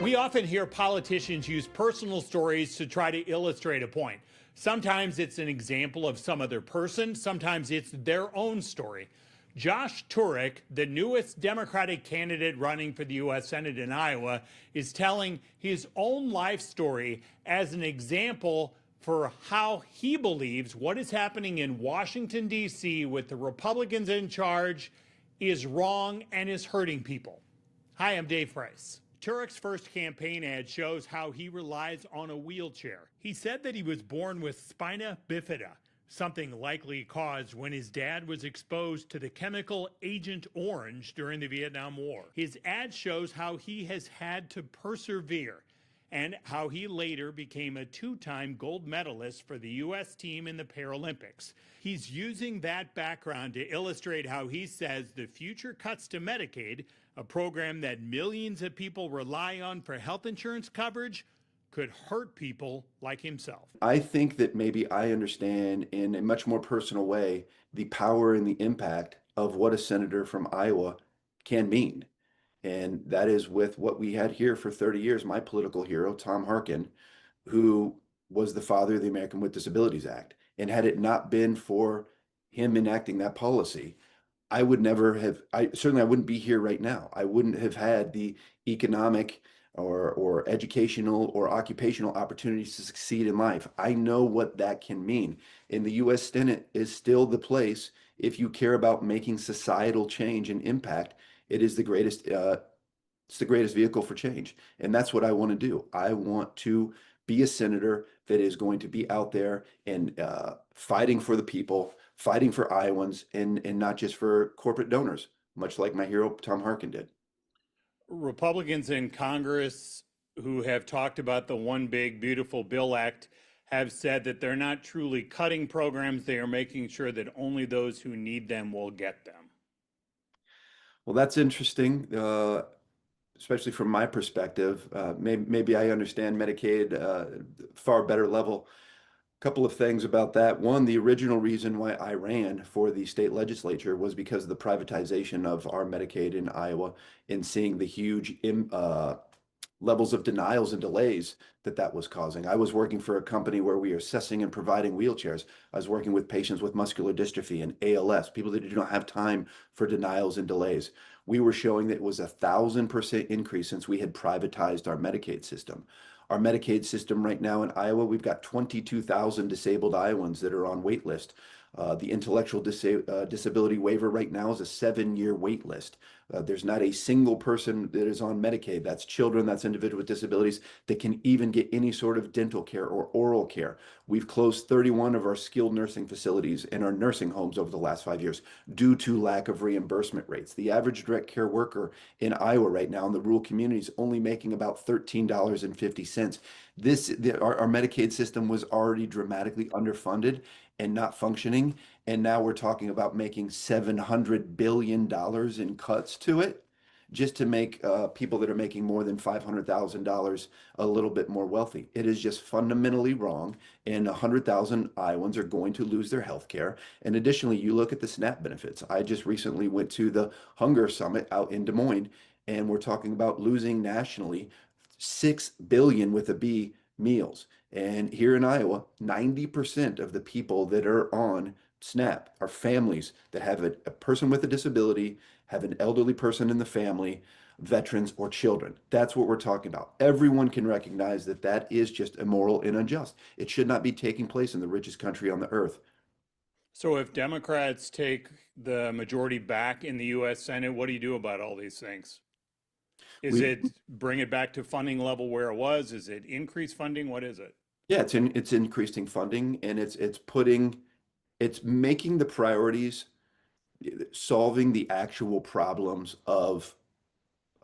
We often hear politicians use personal stories to try to illustrate a point. Sometimes it's an example of some other person, sometimes it's their own story. Josh Turek, the newest Democratic candidate running for the U.S. Senate in Iowa, is telling his own life story as an example for how he believes what is happening in Washington, D.C. with the Republicans in charge is wrong and is hurting people. Hi, I'm Dave Price. Turek's first campaign ad shows how he relies on a wheelchair. He said that he was born with spina bifida, something likely caused when his dad was exposed to the chemical Agent Orange during the Vietnam War. His ad shows how he has had to persevere and how he later became a two-time gold medalist for the U.S. team in the Paralympics. He's using that background to illustrate how he says the future cuts to Medicaid, a program that millions of people rely on for health insurance coverage, could hurt people like himself. I think that maybe I understand in a much more personal way the power and the impact of what a senator from Iowa can mean. And that is with what we had here for 30 years, my political hero, Tom Harkin, who was the father of the American with Disabilities Act. And had it not been for him enacting that policy, I would never have, I wouldn't be here right now. I wouldn't have had the economic or educational or occupational opportunities to succeed in life. I know what that can mean. And the US Senate is still the place, if you care about making societal change and impact, it is the greatest, it's the greatest vehicle for change. And that's what I want to do. I want to be a senator that is going to be out there and fighting for the people, fighting for Iowans, and not just for corporate donors, much like my hero Tom Harkin did. Republicans in Congress who have talked about the One Big Beautiful Bill Act have said that they're not truly cutting programs, they are making sure that only those who need them will get them. Well, that's interesting, especially from my perspective. Maybe I understand Medicaid far better level. Couple of things about that. One, the original reason why I ran for the state legislature was because of the privatization of our Medicaid in Iowa and seeing the huge levels of denials and delays that was causing. I was working for a company where we are assessing and providing wheelchairs. I was working with patients with muscular dystrophy and ALS, people that do not have time for denials and delays. We were showing that it was 1,000% increase since we had privatized our Medicaid system. Our Medicaid system right now in Iowa, we've got 22,000 disabled Iowans that are on wait list. The intellectual disability waiver right now is a 7-year wait list. There's not a single person that is on Medicaid, that's children, that's individuals with disabilities, that can even get any sort of dental care or oral care. We've closed 31 of our skilled nursing facilities and our nursing homes over the last 5 years due to lack of reimbursement rates. The average direct care worker in Iowa right now in the rural communities only making about $13.50. Our Medicaid system was already dramatically underfunded and not functioning. And now we're talking about making $700 billion in cuts to it just to make people that are making more than $500,000 a little bit more wealthy. It is just fundamentally wrong. And 100,000 Iowans are going to lose their health care. And additionally, you look at the SNAP benefits. I just recently went to the Hunger Summit out in Des Moines, and we're talking about losing nationally 6 billion with a B meals. And here in Iowa, 90% of the people that are on SNAP are families that have a person with a disability, have an elderly person in the family, veterans, or children. That's what we're talking about. Everyone can recognize that that is just immoral and unjust. It should not be taking place in the richest country on the earth. So if Democrats take the majority back in the U.S. Senate, what do you do about all these things? Is We, it bring it back to funding level where it was? Is it increase funding? What is it? yeah, it's increasing funding, and it's making the priorities, solving the actual problems of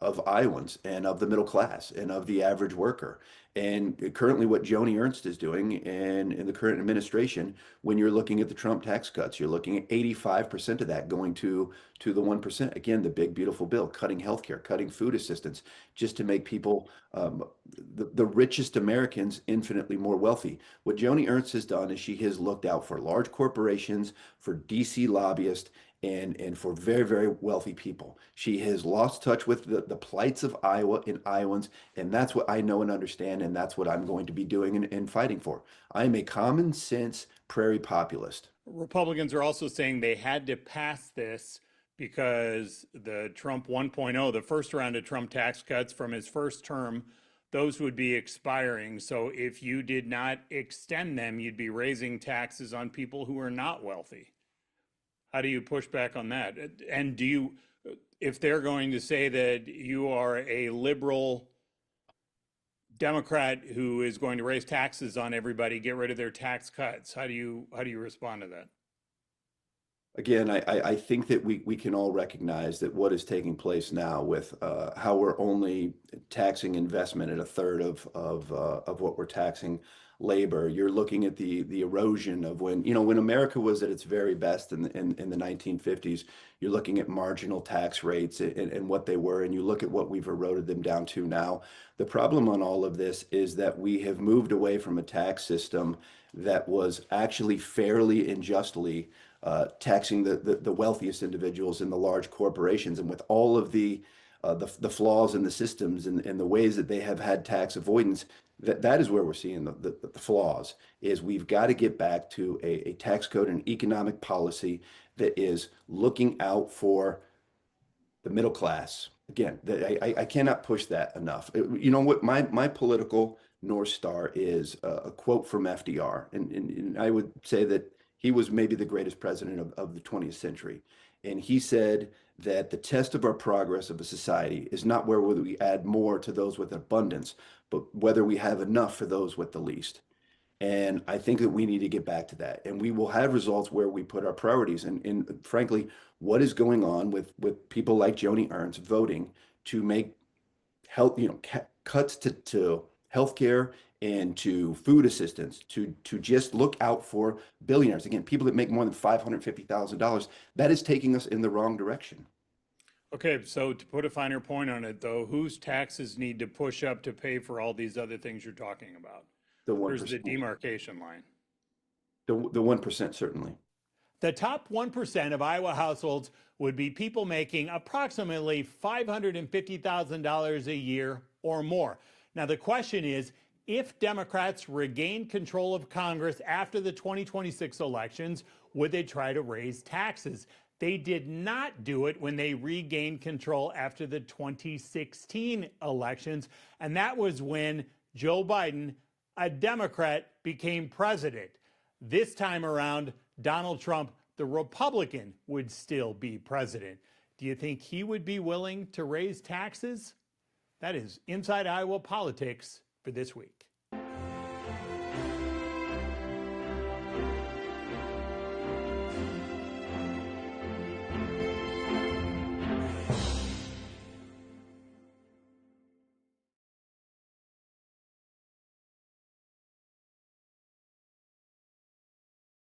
Iowans and of the middle class and of the average worker. And currently, what Joni Ernst is doing and in the current administration, when you're looking at the Trump tax cuts, you're looking at 85% of that going to the 1%. Again, the big, beautiful bill, cutting healthcare, cutting food assistance, just to make people, the richest Americans, infinitely more wealthy. What Joni Ernst has done is she has looked out for large corporations, for DC lobbyists, and for very, very wealthy people. She has lost touch with the plights of Iowa and Iowans, and that's what I know and understand, and that's what I'm going to be doing and fighting for. I am a common sense prairie populist. Republicans are also saying they had to pass this because the Trump 1.0, the first round of Trump tax cuts from his first term, those would be expiring. So if you did not extend them, you'd be raising taxes on people who are not wealthy. How do you push back on that? And do you, if they're going to say that you are a liberal Democrat who is going to raise taxes on everybody, get rid of their tax cuts, how do you respond to that? Again, I think that we can all recognize that what is taking place now with how we're only taxing investment at a third of what we're taxing labor. You're looking at the erosion of when America was at its very best in the 1950s. You're looking at marginal tax rates and what they were, and you look at what we've eroded them down to now. The problem on all of this is that we have moved away from a tax system that was actually fairly and justly taxing the wealthiest individuals in the large corporations, and with all of the flaws in the systems and the ways that they have had tax avoidance, that is where we're seeing the flaws. Is we've got to get back to a tax code and economic policy that is looking out for the middle class. Again, I cannot push that enough. You know what? My political North Star is a quote from FDR. And I would say that he was maybe the greatest president of the 20th century. And he said that the test of our progress of a society is not whether we add more to those with abundance, but whether we have enough for those with the least. And I think that we need to get back to that. And we will have results where we put our priorities. And frankly, what is going on with people like Joni Ernst voting to make health, cuts to healthcare and to food assistance, to just look out for billionaires. Again, people that make more than $550,000, that is taking us in the wrong direction. Okay, so to put a finer point on it, though, whose taxes need to push up to pay for all these other things you're talking about? The Where's the 1%. demarcation line? The 1% certainly. The top 1% of Iowa households would be people making approximately $550,000 a year or more. Now, the question is, if Democrats regain control of Congress after the 2026 elections, would they try to raise taxes? They did not do it when they regained control after the 2016 elections, and that was when Joe Biden, a Democrat, became president. This time around, Donald Trump, the Republican, would still be president. Do you think he would be willing to raise taxes? That is Inside Iowa Politics for this week.